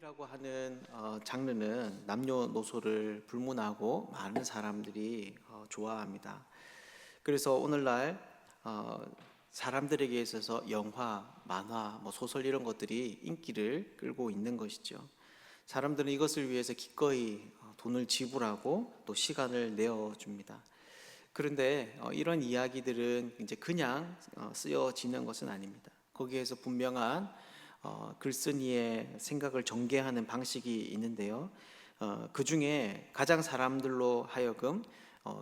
소설이라고 하는 장르는 남녀노소를 불문하고 많은 사람들이 좋아합니다. 그래서 오늘날 어, 사람들에게 있어서 영화, 만화, 소설 이런 것들이 인기를 끌고 있는 것이죠. 사람들은 이것을 위해서 기꺼이 돈을 지불하고 또 시간을 내어줍니다. 그런데 이런 이야기들은 이제 그냥 쓰여지는 것은 아닙니다. 거기에서 분명한 글쓴이의 생각을 전개하는 방식이 있는데요. 그 중에 가장 사람들로 하여금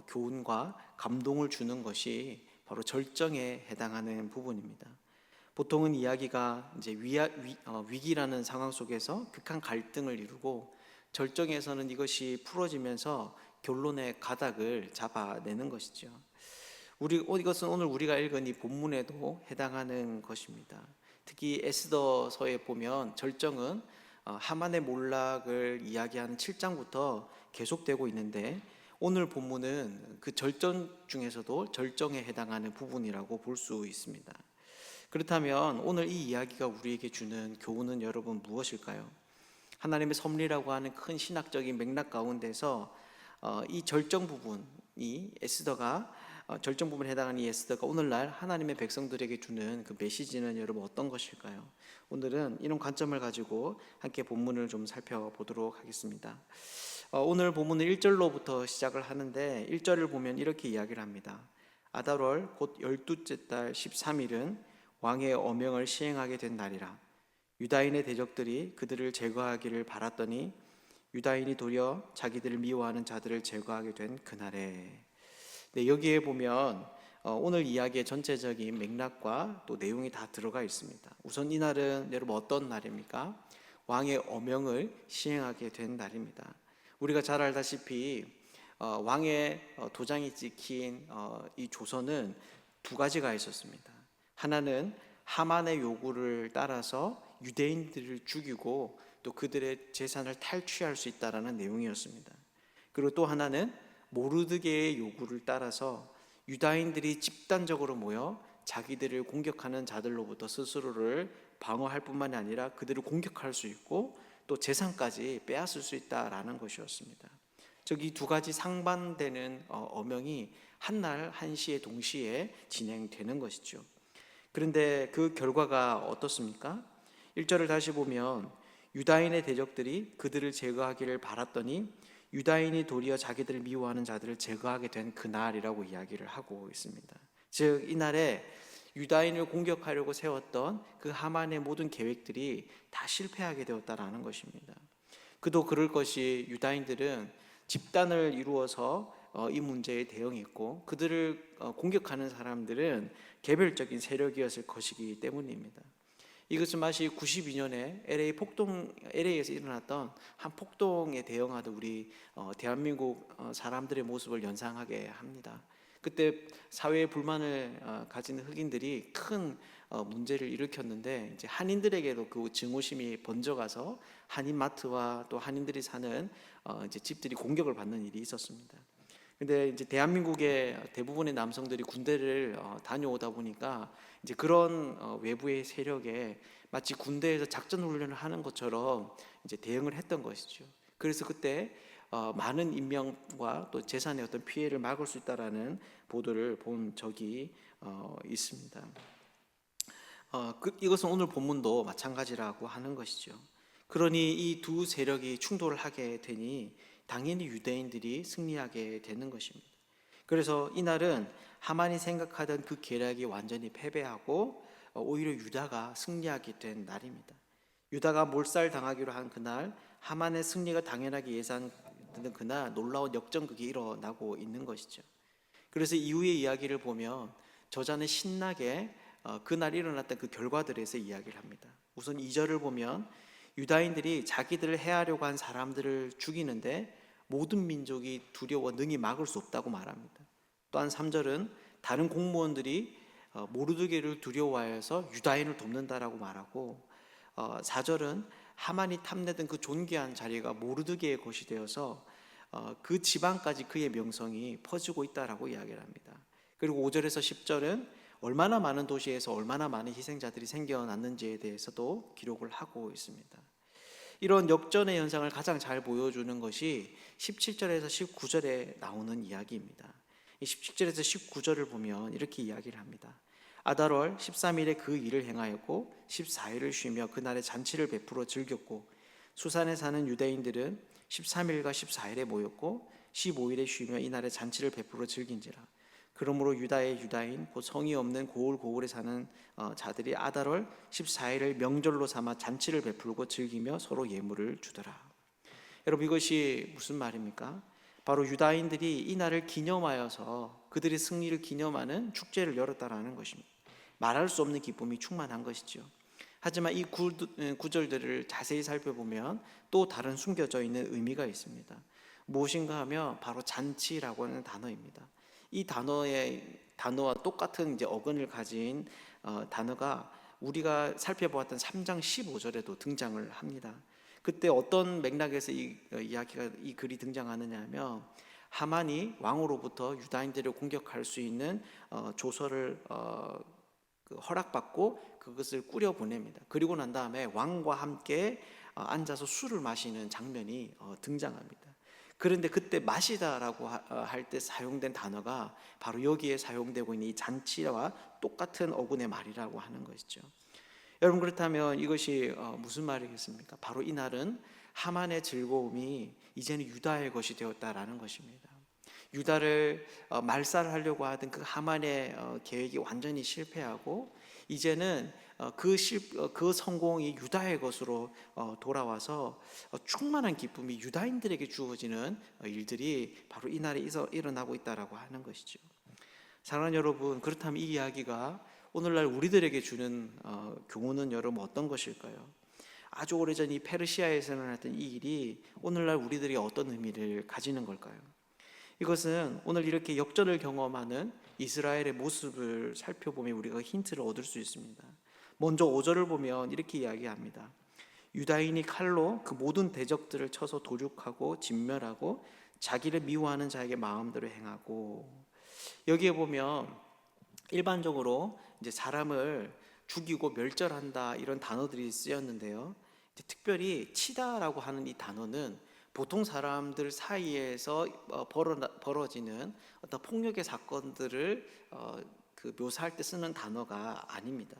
교훈과 감동을 주는 것이 바로 절정에 해당하는 부분입니다. 보통은 이야기가 이제 위기라는 상황 속에서 극한 갈등을 이루고 절정에서는 이것이 풀어지면서 결론의 가닥을 잡아내는 것이죠. 이것은 오늘 우리가 읽은 이 본문에도 해당하는 것입니다. 특히 에스더서에 보면 절정은 하만의 몰락을 이야기하는 7장부터 계속되고 있는데 오늘 본문은 그 절정 중에서도 절정에 해당하는 부분이라고 볼 수 있습니다. 그렇다면 오늘 이 이야기가 우리에게 주는 교훈은 여러분 무엇일까요? 하나님의 섭리라고 하는 큰 신학적인 맥락 가운데서 이 절정 부분이 절정 부분에 해당하는 이 에스더가 오늘날 하나님의 백성들에게 주는 그 메시지는 여러분 어떤 것일까요? 오늘은 이런 관점을 가지고 함께 본문을 좀 살펴보도록 하겠습니다. 오늘 본문은 1절로부터 시작을 하는데 1절을 보면 이렇게 이야기를 합니다. 아달월 곧 12째 달 13일은 왕의 어명을 시행하게 된 날이라. 유다인의 대적들이 그들을 제거하기를 바랐더니 유다인이 도리어 자기들을 미워하는 자들을 제거하게 된 그날에. 네, 여기에 보면 오늘 이야기의 전체적인 맥락과 또 내용이 다 들어가 있습니다. 우선 이날은 여러분 어떤 날입니까? 왕의 어명을 시행하게 된 날입니다. 우리가 잘 알다시피 왕의 도장이 찍힌 이 조서는 두 가지가 있었습니다. 하나는 하만의 요구를 따라서 유대인들을 죽이고 또 그들의 재산을 탈취할 수 있다라는 내용이었습니다. 그리고 또 하나는 모르드게의 요구를 따라서 유다인들이 집단적으로 모여 자기들을 공격하는 자들로부터 스스로를 방어할 뿐만이 아니라 그들을 공격할 수 있고 또 재산까지 빼앗을 수 있다라는 것이었습니다. 즉 이 두 가지 상반되는 어명이 한날 한시에 동시에 진행되는 것이죠. 그런데 그 결과가 어떻습니까? 1절을 다시 보면 유다인의 대적들이 그들을 제거하기를 바랐더니 유다인이 도리어 자기들을 미워하는 자들을 제거하게 된 그날이라고 이야기를 하고 있습니다. 즉 이날에 유다인을 공격하려고 세웠던 그 하만의 모든 계획들이 다 실패하게 되었다라는 것입니다. 그도 그럴 것이 유다인들은 집단을 이루어서 이 문제에 대응했고 그들을 공격하는 사람들은 개별적인 세력이었을 것이기 때문입니다. 이것은 마치 92년에 LA에서 일어났던 한 폭동에 대응하던 우리 대한민국 사람들의 모습을 연상하게 합니다. 그때 사회에 불만을 가진 흑인들이 큰 문제를 일으켰는데 이제 한인들에게도 그 증오심이 번져가서 한인마트와 또 한인들이 사는 이제 집들이 공격을 받는 일이 있었습니다. 근데 이제 대한민국의 대부분의 남성들이 군대를 다녀오다 보니까 이제 그런 외부의 세력에 마치 군대에서 작전 훈련을 하는 것처럼 이제 대응을 했던 것이죠. 그래서 그때 많은 인명과 또 재산의 어떤 피해를 막을 수 있다라는 보도를 본 적이 있습니다. 이것은 오늘 본문도 마찬가지라고 하는 것이죠. 그러니 이 두 세력이 충돌을 하게 되니 당연히 유대인들이 승리하게 되는 것입니다. 그래서 이날은 하만이 생각하던 그 계략이 완전히 패배하고 오히려 유다가 승리하게 된 날입니다. 유다가 몰살당하기로 한 그날, 하만의 승리가 당연하게 예상되는 그날 놀라운 역전극이 일어나고 있는 것이죠. 그래서 이후의 이야기를 보면 저자는 신나게 그날 일어났던 그 결과들에서 이야기를 합니다. 우선 2절을 보면 유다인들이 자기들을 해하려고 한 사람들을 죽이는데 모든 민족이 두려워 능히 막을 수 없다고 말합니다. 또한 3절은 다른 공무원들이 모르드게를 두려워해서 유다인을 돕는다라고 말하고 4절은 하만이 탐내던 그 존귀한 자리가 모르드게의 것이 되어서 그 지방까지 그의 명성이 퍼지고 있다라고 이야기를 합니다. 그리고 5절에서 10절은 얼마나 많은 도시에서 얼마나 많은 희생자들이 생겨났는지에 대해서도 기록을 하고 있습니다. 이런 역전의 현상을 가장 잘 보여주는 것이 17절에서 19절에 나오는 이야기입니다. 이 17절에서 19절을 보면 이렇게 이야기를 합니다. 아달월 13일에 그 일을 행하였고 14일을 쉬며 그날의 잔치를 베풀어 즐겼고 수산에 사는 유대인들은 13일과 14일에 모였고 15일에 쉬며 이날의 잔치를 베풀어 즐긴지라. 그러므로 유다의 유다인 곧 성이 없는 고을고을에 사는 자들이 아달월 14일을 명절로 삼아 잔치를 베풀고 즐기며 서로 예물을 주더라. 여러분, 이것이 무슨 말입니까? 바로 유다인들이 이 날을 기념하여서 그들의 승리를 기념하는 축제를 열었다라는 것입니다. 말할 수 없는 기쁨이 충만한 것이죠. 하지만 이 구절들을 자세히 살펴보면 또 다른 숨겨져 있는 의미가 있습니다. 무엇인가 하면 바로 잔치라고 하는 단어입니다. 이 단어와 똑같은 어근을 가진 단어가 우리가 살펴보았던 3장 15절에도 등장을 합니다. 그때 어떤 맥락에서 이 글이 등장하느냐 하면 하만이 왕으로부터 유다인들을 공격할 수 있는 조서를 허락받고 그것을 꾸려 보냅니다. 그리고 난 다음에 왕과 함께 앉아서 술을 마시는 장면이 등장합니다. 그런데 그때 마시다라고 할 때 사용된 단어가 바로 여기에 사용되고 있는 이 잔치와 똑같은 어근의 말이라고 하는 것이죠. 여러분, 그렇다면 이것이 무슨 말이겠습니까? 바로 이 날은 하만의 즐거움이 이제는 유다의 것이 되었다라는 것입니다. 유다를 말살하려고 하던 그 하만의 계획이 완전히 실패하고 이제는 그 성공이 유다의 것으로 돌아와서 충만한 기쁨이 유다인들에게 주어지는 일들이 바로 이 날에 일어나고 있다라고 하는 것이죠. 사랑하는 여러분, 그렇다면 이 이야기가 오늘날 우리들에게 주는 교훈은 여러분 어떤 것일까요? 아주 오래전 이 페르시아에서 일어났던 이 일이 오늘날 우리들이 어떤 의미를 가지는 걸까요? 이것은 오늘 이렇게 역전을 경험하는 이스라엘의 모습을 살펴보면 우리가 힌트를 얻을 수 있습니다. 먼저 5절을 보면 이렇게 이야기합니다. 유다인이 칼로 그 모든 대적들을 쳐서 도륙하고 진멸하고 자기를 미워하는 자에게 마음대로 행하고. 여기에 보면 일반적으로 이제 사람을 죽이고 멸절한다 이런 단어들이 쓰였는데요. 특별히 치다라고 하는 이 단어는 보통 사람들 사이에서 벌어지는 어떤 폭력의 사건들을 묘사할 때 쓰는 단어가 아닙니다.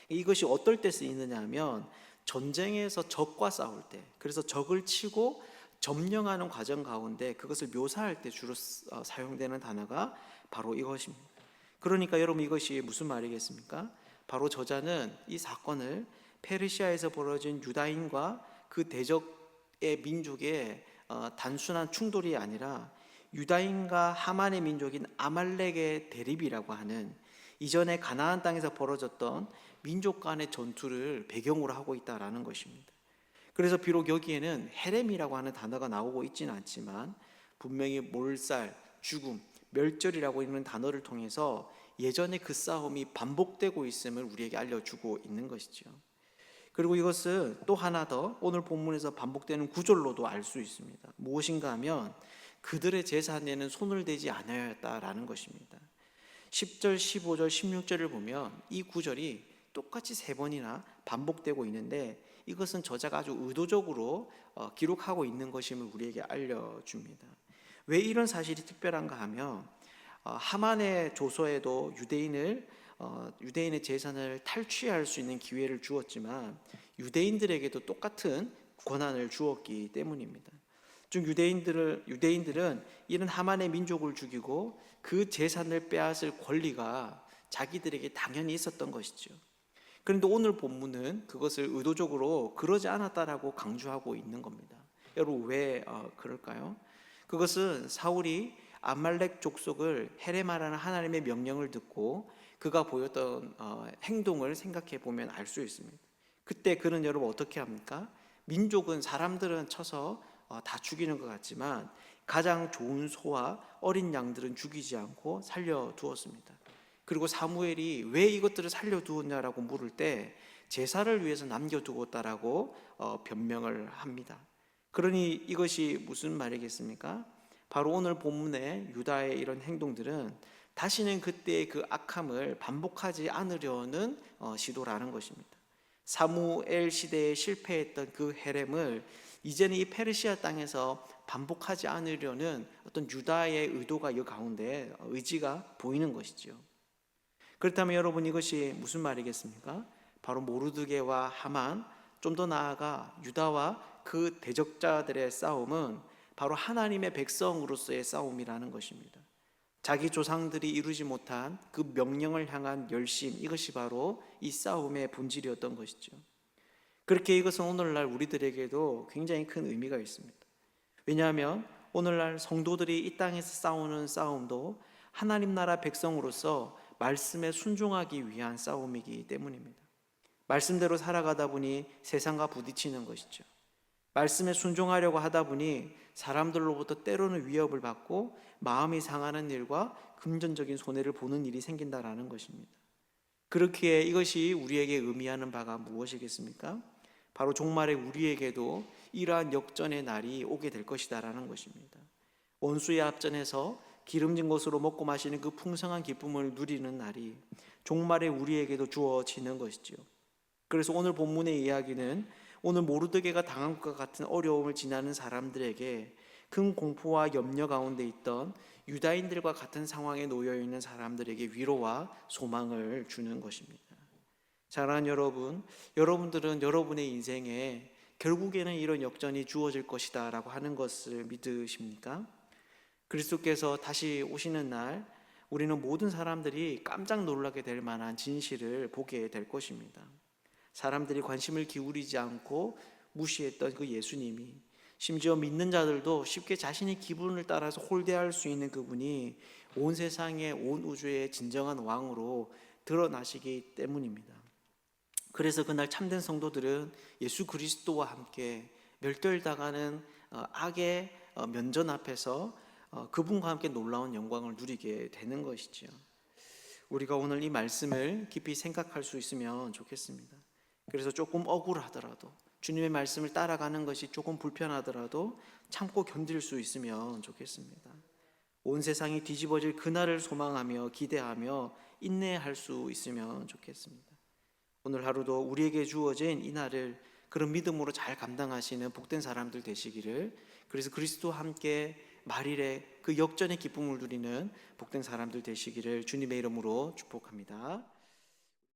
이것이 어떨 때 쓰이느냐 하면 전쟁에서 적과 싸울 때, 그래서 적을 치고 점령하는 과정 가운데 그것을 묘사할 때 주로 사용되는 단어가 바로 이것입니다. 그러니까 여러분, 이것이 무슨 말이겠습니까? 바로 저자는 이 사건을 페르시아에서 벌어진 유다인과 그 대적의 민족의 단순한 충돌이 아니라 유다인과 하만의 민족인 아말렉의 대립이라고 하는 이전에 가나안 땅에서 벌어졌던 민족 간의 전투를 배경으로 하고 있다라는 것입니다. 그래서 비록 여기에는 헤렘이라고 하는 단어가 나오고 있지는 않지만 분명히 몰살, 죽음, 멸절이라고 있는 단어를 통해서 예전에 그 싸움이 반복되고 있음을 우리에게 알려주고 있는 것이죠. 그리고 이것은 또 하나 더 오늘 본문에서 반복되는 구절로도 알 수 있습니다. 무엇인가 하면 그들의 재산에는 손을 대지 않아야 했다라는 것입니다. 10절, 15절, 16절을 보면 이 구절이 똑같이 3번이나 반복되고 있는데 이것은 저자가 아주 의도적으로 기록하고 있는 것임을 우리에게 알려줍니다. 왜 이런 사실이 특별한가 하면 하만의 조서에도 유대인의 재산을 탈취할 수 있는 기회를 주었지만 유대인들에게도 똑같은 권한을 주었기 때문입니다. 즉 유대인들은 이런 하만의 민족을 죽이고 그 재산을 빼앗을 권리가 자기들에게 당연히 있었던 것이죠. 그런데 오늘 본문은 그것을 의도적으로 그러지 않았다라고 강조하고 있는 겁니다. 여러분, 왜 그럴까요? 그것은 사울이 아말렉 족속을 헤레마라는 하나님의 명령을 듣고 그가 보였던 행동을 생각해 보면 알 수 있습니다. 그때 그는 여러분 어떻게 합니까? 민족은 사람들은 쳐서 다 죽이는 것 같지만 가장 좋은 소와 어린 양들은 죽이지 않고 살려두었습니다. 그리고 사무엘이 왜 이것들을 살려두었냐라고 물을 때 제사를 위해서 남겨두었다라고 변명을 합니다. 그러니 이것이 무슨 말이겠습니까? 바로 오늘 본문의 유다의 이런 행동들은 다시는 그때의 그 악함을 반복하지 않으려는 시도라는 것입니다. 사무엘 시대에 실패했던 그 헤렘을 이제는 이 페르시아 땅에서 반복하지 않으려는 어떤 유다의 의도가 이 가운데 의지가 보이는 것이죠. 그렇다면 여러분, 이것이 무슨 말이겠습니까? 바로 모르드게와 하만, 좀 더 나아가 유다와 그 대적자들의 싸움은 바로 하나님의 백성으로서의 싸움이라는 것입니다. 자기 조상들이 이루지 못한 그 명령을 향한 열심, 이것이 바로 이 싸움의 본질이었던 것이죠. 그렇게 이것은 오늘날 우리들에게도 굉장히 큰 의미가 있습니다. 왜냐하면 오늘날 성도들이 이 땅에서 싸우는 싸움도 하나님 나라 백성으로서 말씀에 순종하기 위한 싸움이기 때문입니다. 말씀대로 살아가다 보니 세상과 부딪히는 것이죠. 말씀에 순종하려고 하다 보니 사람들로부터 때로는 위협을 받고 마음이 상하는 일과 금전적인 손해를 보는 일이 생긴다라는 것입니다. 그렇기에 이것이 우리에게 의미하는 바가 무엇이겠습니까? 바로 종말에 우리에게도 이러한 역전의 날이 오게 될 것이다라는 것입니다. 원수의 앞전에서 기름진 것으로 먹고 마시는 그 풍성한 기쁨을 누리는 날이 종말에 우리에게도 주어지는 것이지요. 그래서 오늘 본문의 이야기는 오늘 모르드게가 당한 것과 같은 어려움을 지나는 사람들에게 큰 공포와 염려 가운데 있던 유다인들과 같은 상황에 놓여 있는 사람들에게 위로와 소망을 주는 것입니다. 사랑하는 여러분, 여러분들은 여러분의 인생에 결국에는 이런 역전이 주어질 것이다 라고 하는 것을 믿으십니까? 그리스도께서 다시 오시는 날 우리는 모든 사람들이 깜짝 놀라게 될 만한 진실을 보게 될 것입니다. 사람들이 관심을 기울이지 않고 무시했던 그 예수님이, 심지어 믿는 자들도 쉽게 자신의 기분을 따라서 홀대할 수 있는 그분이 온 세상의 온 우주의 진정한 왕으로 드러나시기 때문입니다. 그래서 그날 참된 성도들은 예수 그리스도와 함께 멸절당하는 악의 면전 앞에서 그분과 함께 놀라운 영광을 누리게 되는 것이죠. 우리가 오늘 이 말씀을 깊이 생각할 수 있으면 좋겠습니다. 그래서 조금 억울하더라도, 주님의 말씀을 따라가는 것이 조금 불편하더라도 참고 견딜 수 있으면 좋겠습니다. 온 세상이 뒤집어질 그날을 소망하며 기대하며 인내할 수 있으면 좋겠습니다. 오늘 하루도 우리에게 주어진 이 날을 그런 믿음으로 잘 감당하시는 복된 사람들 되시기를, 그래서 그리스도와 함께 말일에 그 역전의 기쁨을 누리는 복된 사람들 되시기를 주님의 이름으로 축복합니다.